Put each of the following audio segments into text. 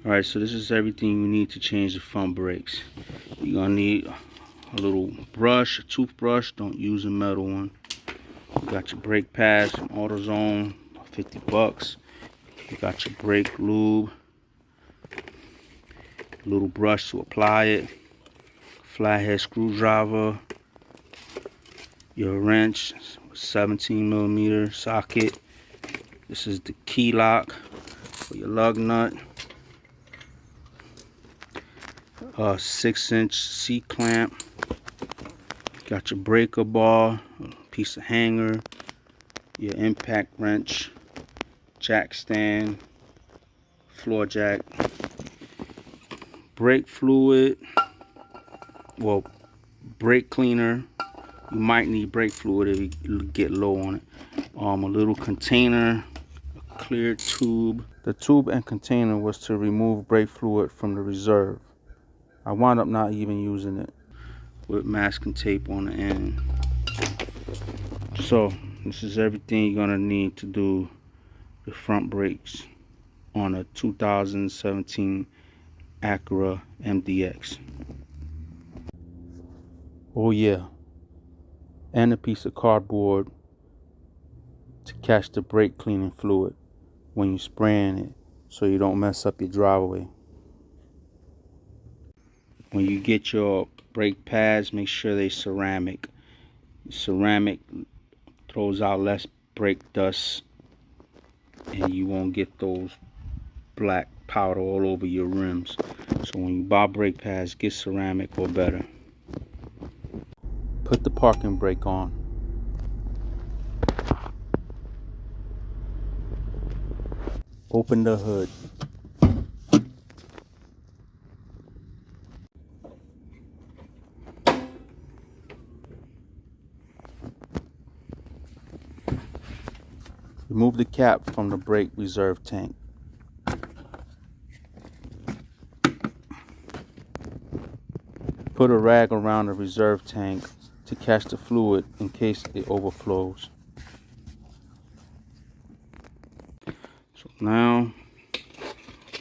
Alright, so this is everything you need to change the front brakes. You're gonna need a little brush, a toothbrush. Don't use a metal one. You got your brake pads from AutoZone, 50 bucks. You got your brake lube, a little brush to apply it, flathead screwdriver, your wrench, 17mm socket. This is the key lock for your lug nut. A 6-inch C-clamp. Got your breaker bar, a piece of hanger, your impact wrench, jack stand, floor jack, brake fluid, well, brake cleaner. You might need brake fluid if you get low on it. A little container, a clear tube. The tube and container was to remove brake fluid from the reserve. I wound up not even using it, with masking tape on the end. So this is everything you're gonna need to do the front brakes on a 2017 Acura MDX. Oh yeah, and a piece of cardboard to catch the brake cleaning fluid when you're spraying it, so you don't mess up your driveway. When you get your brake pads, make sure they're ceramic. Ceramic throws out less brake dust, and you won't get those black powder all over your rims. So when you buy brake pads, get ceramic or better. Put the parking brake on. Open the hood. Remove the cap from the brake reserve tank. Put a rag around the reserve tank to catch the fluid in case it overflows. So now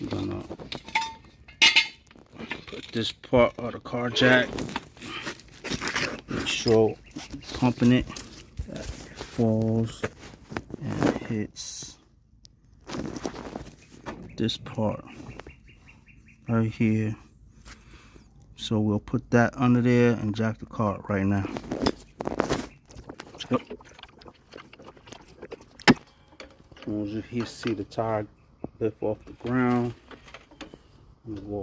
I'm gonna put this part of the car jack. Make sure pumping it, that it falls and hits this part right here. So we'll put that under there and jack the car up right now. Yep. As you see the tire lift off the ground, I'm gonna go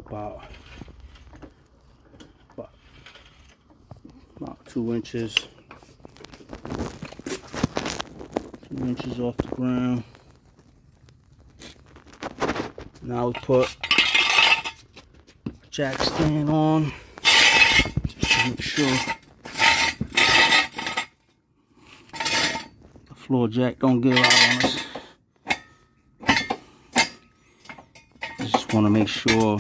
about 2 inches. 2 inches off the ground. Now we put jack stand on. Make sure the floor jack don't give out on us. Just want to make sure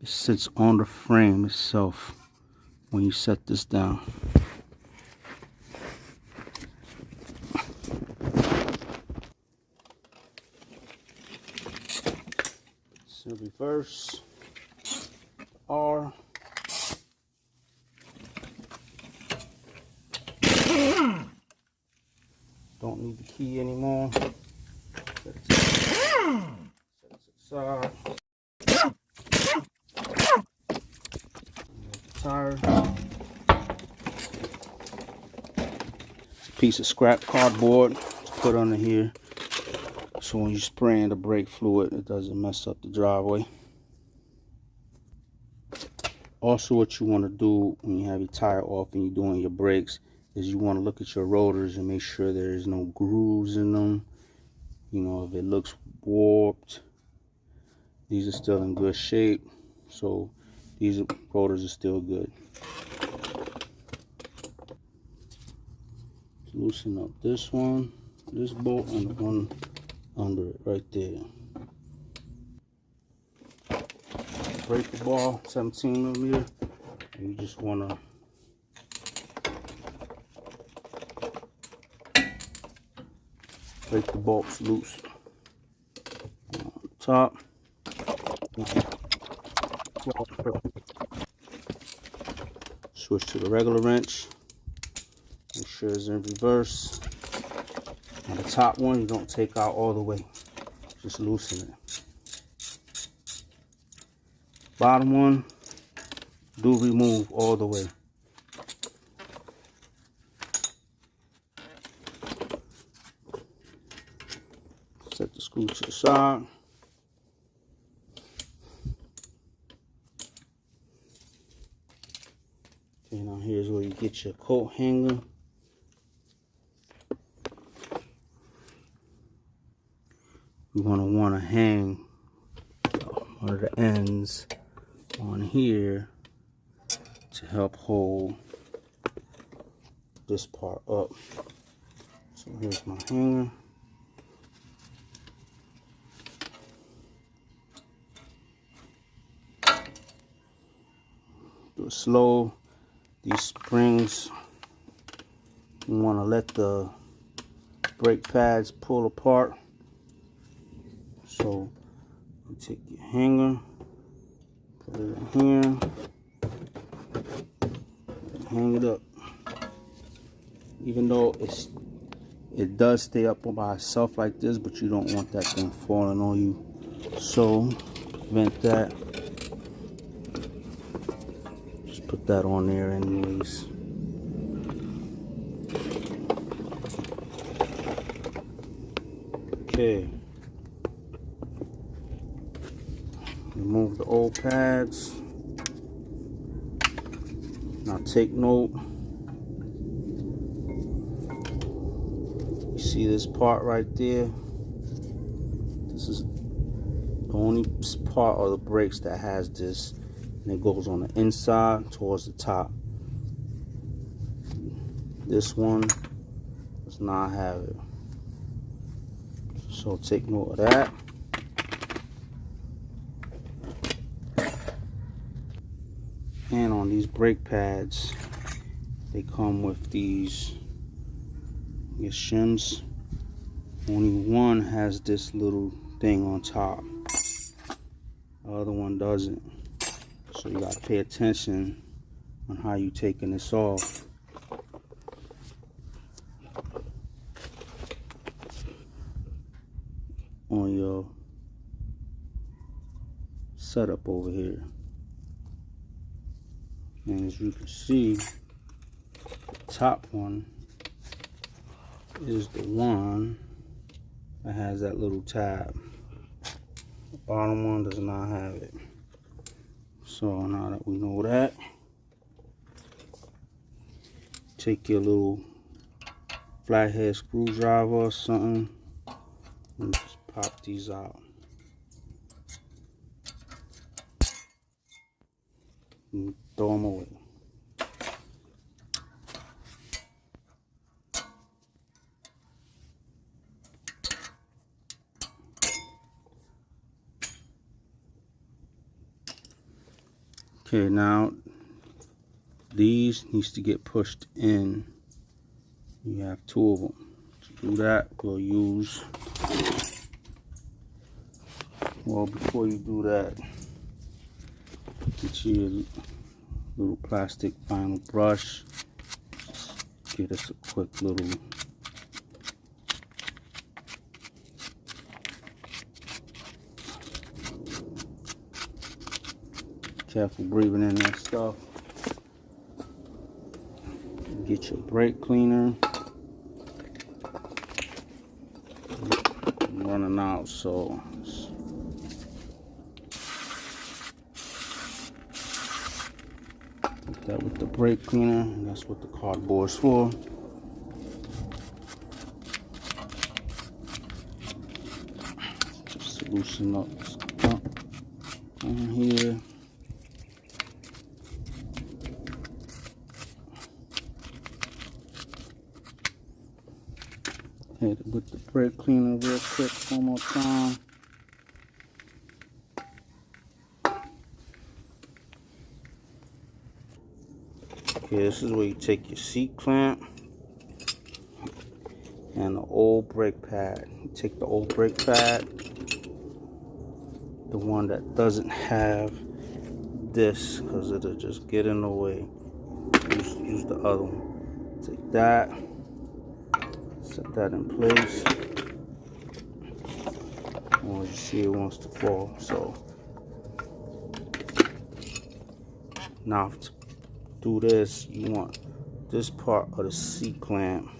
it sits on the frame itself when you set this down. So reverse R. Don't need the key anymore. Set it aside. Tire. It's a piece of scrap cardboard to put under here, so when you're spraying the brake fluid, it doesn't mess up the driveway. Also, what you want to do when you have your tire off and you're doing your brakes is you want to look at your rotors and make sure there's no grooves in them. You know, if it looks warped, these are still in good shape. So these rotors are still good. Loosen up this one, this bolt, and the one under it right there. Breaker bar, 17mm, and you just want to break the bolts loose. top. Switch to the regular wrench. Make sure it's in reverse. Now the top one, you don't take out all the way. Just loosen it. Bottom one, do remove all the way. Set the screw to the side. Okay, now here's where you get your coat hanger. You're going to want to hang one of the ends on here to help hold this part up. So here's my hanger. Do it slow. These springs, you want to let the brake pads pull apart. So you take your hanger, put it in here, and hang it up. Even though it does stay up by itself like this, but you don't want that thing falling on you. So prevent that. Just put that on there anyways. Okay. Remove the old pads. Now take note. You see this part right there? This is the only part of the brakes that has this, and it goes on the inside towards the top. This one does not have it. So take note of that. And on these brake pads, they come with these shims. Only one has this little thing on top. The other one doesn't. So you gotta pay attention on how you taking this off. On your setup over here. And as you can see, the top one is the one that has that little tab. The bottom one does not have it. So now that we know that, take your little flathead screwdriver or something and just pop these out. And throw them away. Okay, now these needs to get pushed in. You have two of them. To do that, we'll use, well, before you do that, get your little plastic vinyl brush. Just get us a quick little careful breathing in that stuff. Get your brake cleaner. I'm running out, so put that with the brake cleaner, and that's what the cardboard's for. Just loosen up this cup on here. Hit it with the brake cleaner real quick one more time. Okay, this is where you take your seat clamp and the old brake pad. You take the old brake pad, the one that doesn't have this, because it'll just get in the way. Use the other one. Take that, set that in place. And as you see, it wants to fall. So now to do this, you want this part of the C-clamp.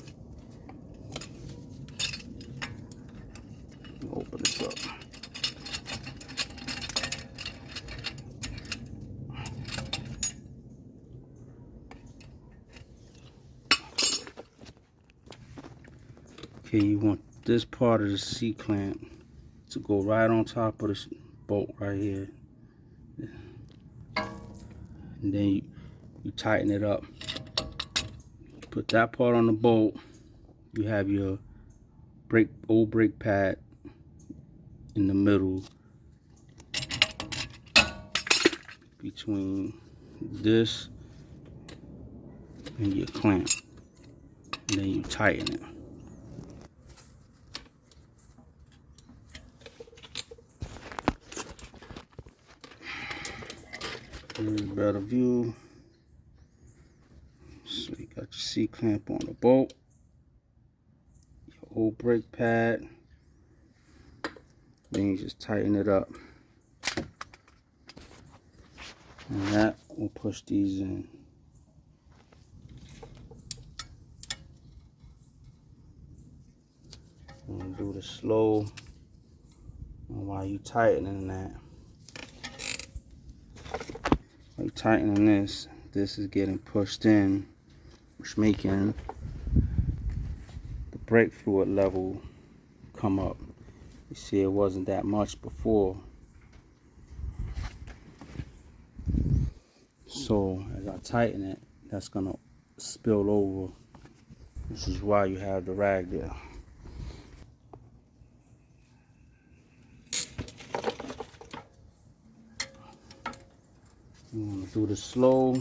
Open this up. Okay, you want this part of the C-clamp to go right on top of this bolt right here. And then you tighten it up. Put that part on the bolt. You have your old brake pad in the middle between this and your clamp. And then you tighten it. Here's a better view. So you got your C-clamp on the bolt, your old brake pad, then you just tighten it up. And that will push these in. I'm gonna do this slow. And while you tightening that, while you tightening this, this is getting pushed in, which making the brake fluid level come up. You see, it wasn't that much before. So as I tighten it, that's gonna spill over. This is why you have the rag there. You want to do this slow.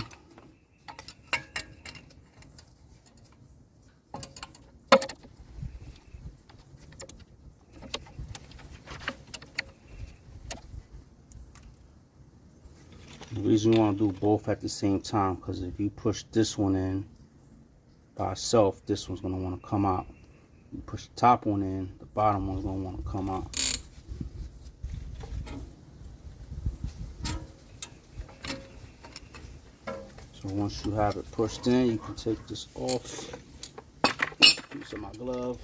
The reason you want to do both at the same time, because if you push this one in by itself, this one's going to want to come out. You push the top one in, the bottom one's going to want to come out. So once you have it pushed in, you can take this off. Use my glove.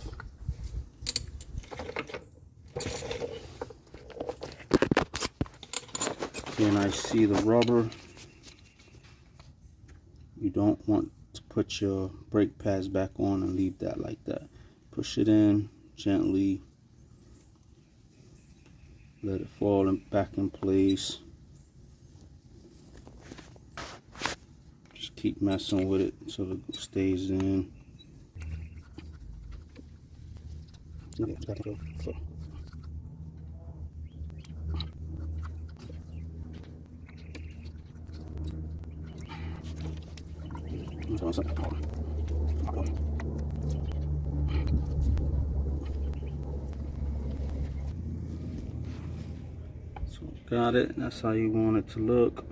Then I see the rubber. You don't want to put your brake pads back on and leave that like that. Push it in gently. Let it fall back in place. Just keep messing with it until it stays in. So got it. That's how you want it to look.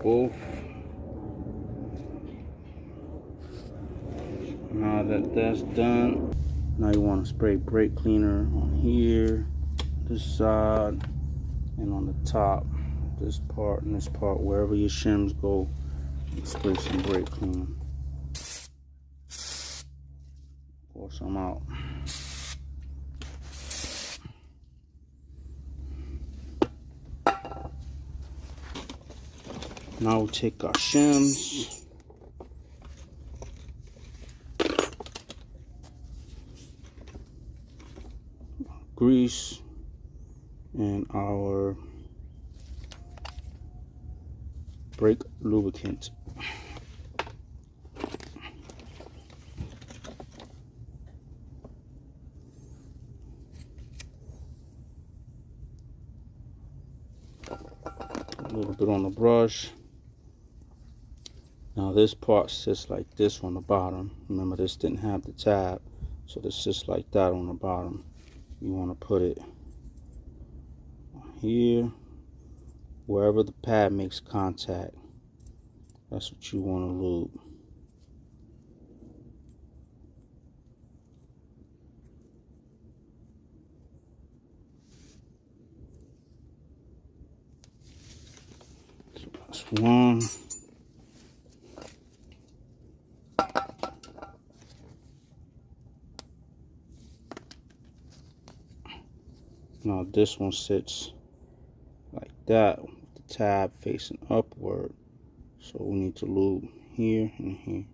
Both. Now that that's done, now you want to spray brake cleaner on here, this side, and on the top, this part and this part, wherever your shims go, spray some brake cleaner. Pour some out. Now we'll take our shims, grease, and our brake lubricant. A little bit on the brush. Now this part sits like this on the bottom. Remember, this didn't have the tab, so this sits like that on the bottom. You want to put it here, wherever the pad makes contact. That's what you want to lube. So that's one. Now this one sits like that with the tab facing upward. So we need to lube here and here.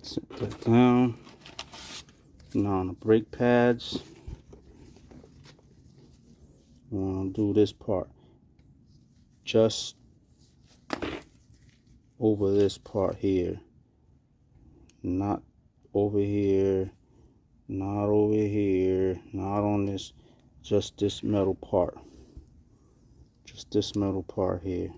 Set that down. Now on the brake pads, we want to do this part. Just over this part here. Not over here. Not over here. Not on this. Just this metal part. Just this metal part here.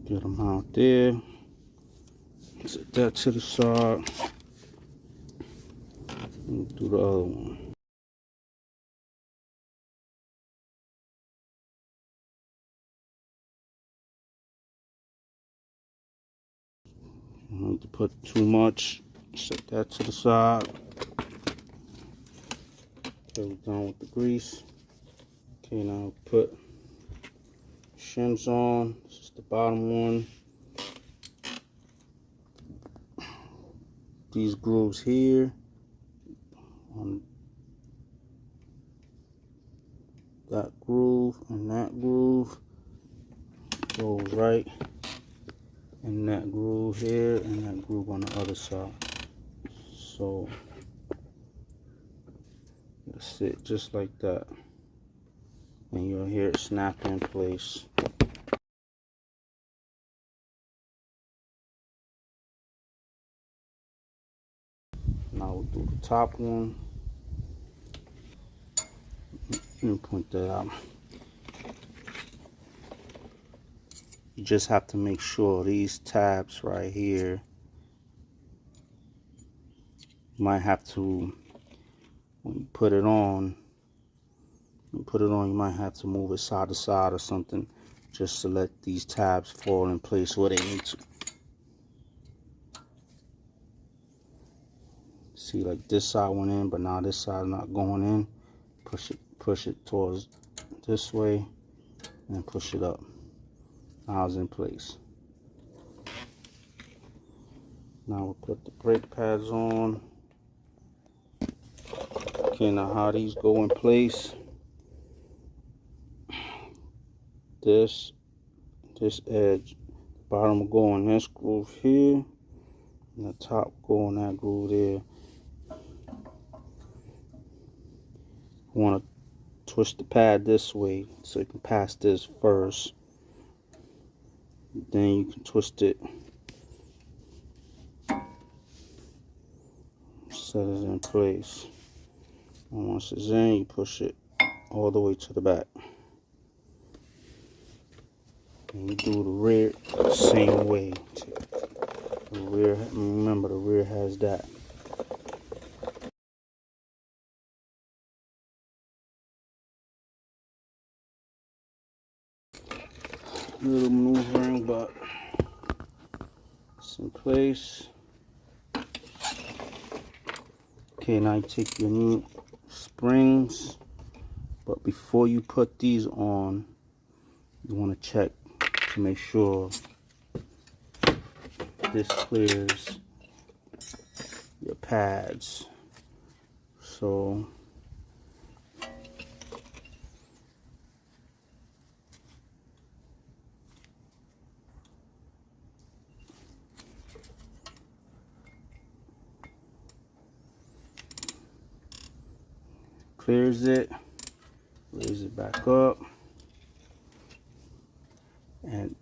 Get them out there. Set that to the side. And do the other one. You don't need to put too much. Set that to the side. Okay, we're done with the grease. Okay, now put shims on. This is the bottom one. These grooves here on that groove and that groove goes right in that groove here and that groove on the other side. So it'll sit just like that, and you'll hear it snap in place. Now we'll do the top one. Let me point that out. You just have to make sure these tabs right here, you might have to, when you put it on, you might have to move it side to side or something just to let these tabs fall in place where they need to. See, like this side went in, but now this side is not going in. Push it towards this way and push it up. Now it's in place. Now we'll put the brake pads on. Okay, now how these go in place. This edge, the bottom will go in this groove here, and the top go in that groove there. You want to twist the pad this way so you can pass this first. Then you can twist it, set it in place. And once it's in, you push it all the way to the back. And you do the rear the same way. The rear, remember the rear has that. Little maneuvering, but it's in place. Okay, now you take your new springs, but before you put these on, you want to check to make sure this clears your pads. So clears it. Raise it back up. And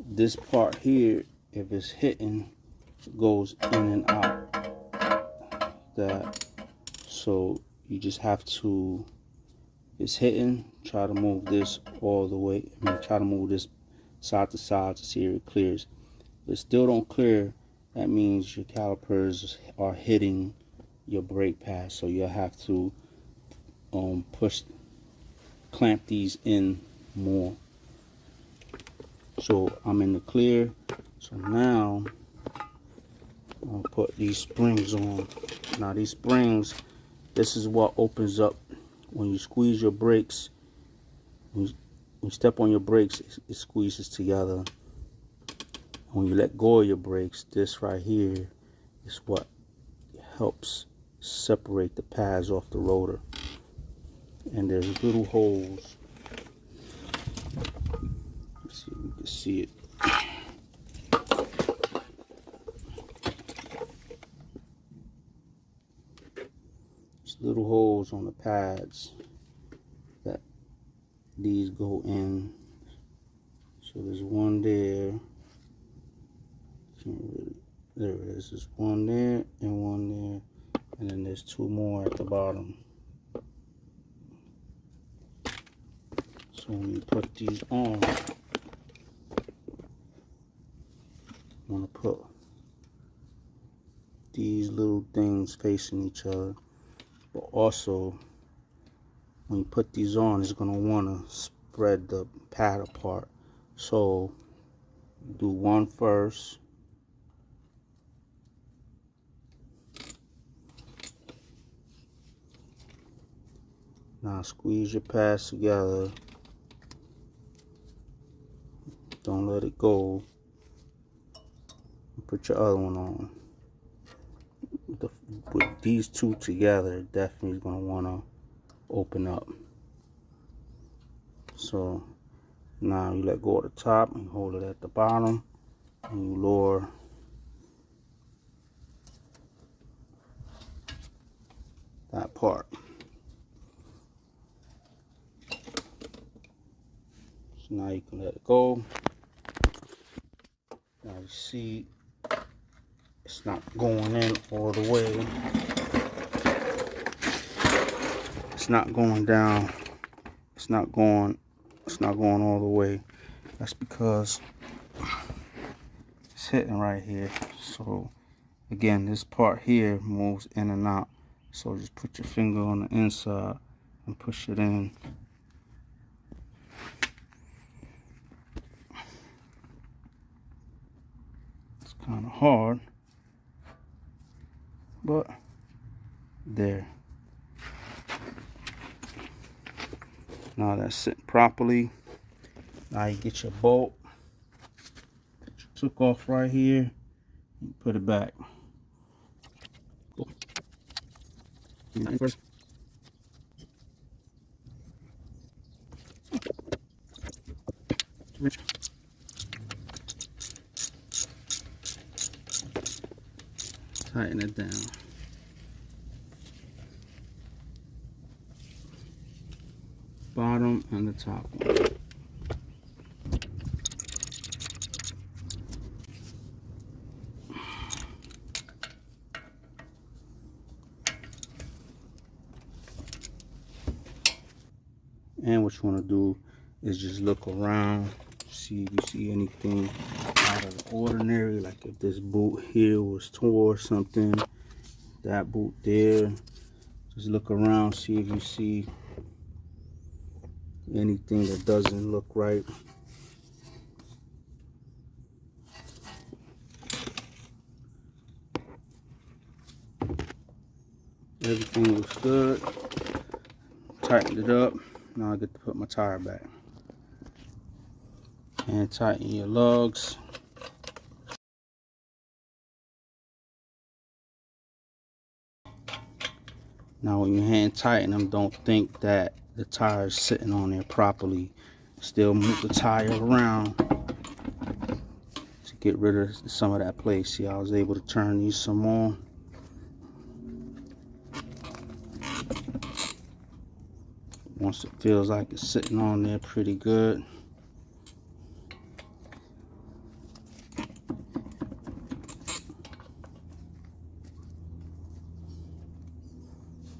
this part here, if it's hitting, goes in and out. That, so you just have to, if it's hitting, try to move this all the way. Try to move this side to side to see if it clears. If it still don't clear, that means your calipers are hitting your brake pads. So you'll have to clamp these in more. So I'm in the clear. So now I'll put these springs on. Now these springs, this is what opens up when you squeeze your brakes. When you step on your brakes, it squeezes together. When you let go of your brakes, this right here is what helps separate the pads off the rotor. And there's little holes. Let's see if we can see it. There's little holes on the pads that these go in. So there's one there. Can't really, there it is. There's one there and one there. And then there's two more at the bottom. So when you put these on, you want to put these little things facing each other. But also, when you put these on, it's going to want to spread the pad apart. So do one first. Now squeeze your pads together. Don't let it go. Put your other one on. With these two together, definitely going to want to open up. So now you let go of the top and hold it at the bottom, and you lower that part. So now you can let it go. Now you see it's not going in all the way. It's not going down. It's not going all the way. That's because it's hitting right here. So again, this part here moves in and out. So just put your finger on the inside and push it in. It's kind of hard, but there. Now that's sitting properly. Now you get your bolt that you took off right here and put it back. Cool. First. Tighten it down. Bottom and the top one. And what you want to do is just look around, see if you see anything out of the ordinary, like if this boot here was tore or something, that boot there. Just look around, see if you see anything that doesn't look right. Everything looks good. Tightened it up. Now I get to put my tire back. And tighten your lugs. Now when you hand tighten them, don't think that the tire is sitting on there properly. Still move the tire around to get rid of some of that play. See, I was able to turn these some more. Once it feels like it's sitting on there pretty good,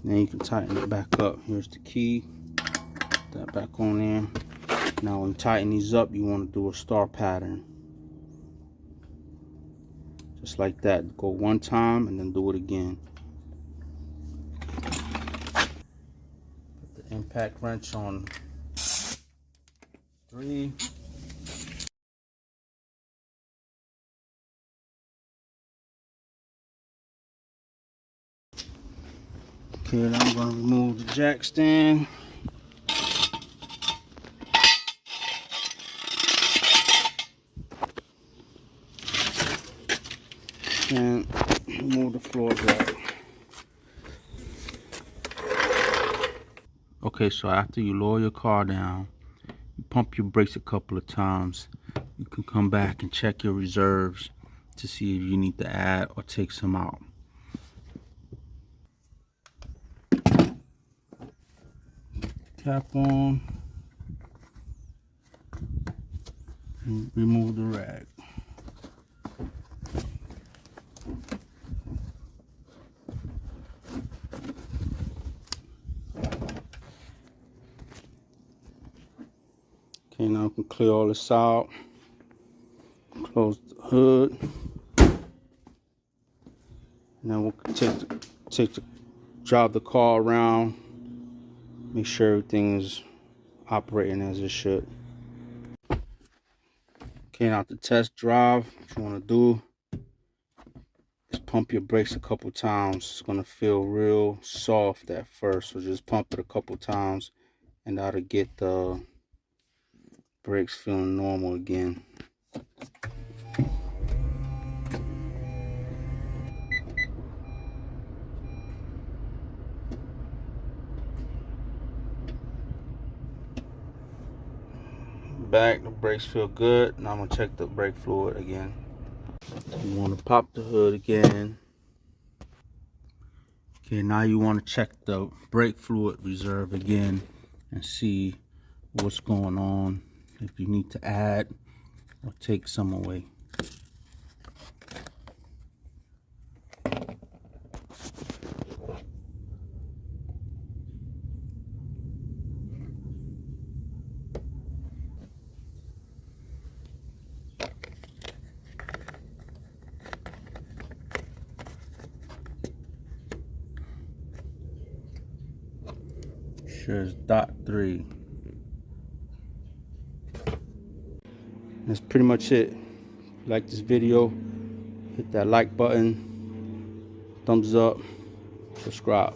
then you can tighten it back up. Here's the key. Put that back on there. Now when you tighten these up, you want to do a star pattern. Just like that. Go one time and then do it again. Put the impact wrench on 3. Okay, then I'm going to remove the jack stand. And remove the floor jack. Okay, so after you lower your car down, you pump your brakes a couple of times. You can come back and check your reserves to see if you need to add or take some out. Cap on and remove the rag. Okay, now we can clear all this out. Close the hood. Now we'll drive the car around. Make sure everything is operating as it should. Okay, now to test drive, what you want to do is pump your brakes a couple times. It's going to feel real soft at first, so just pump it a couple times and that'll get the brakes feeling normal again. Back, the brakes feel good. Now I'm gonna check the brake fluid again. You want to pop the hood again. Okay, now you want to check the brake fluid reserve again and see what's going on, if you need to add or take some away. Sure is .3. That's pretty much it. If you like this video, hit that like button, thumbs up, subscribe.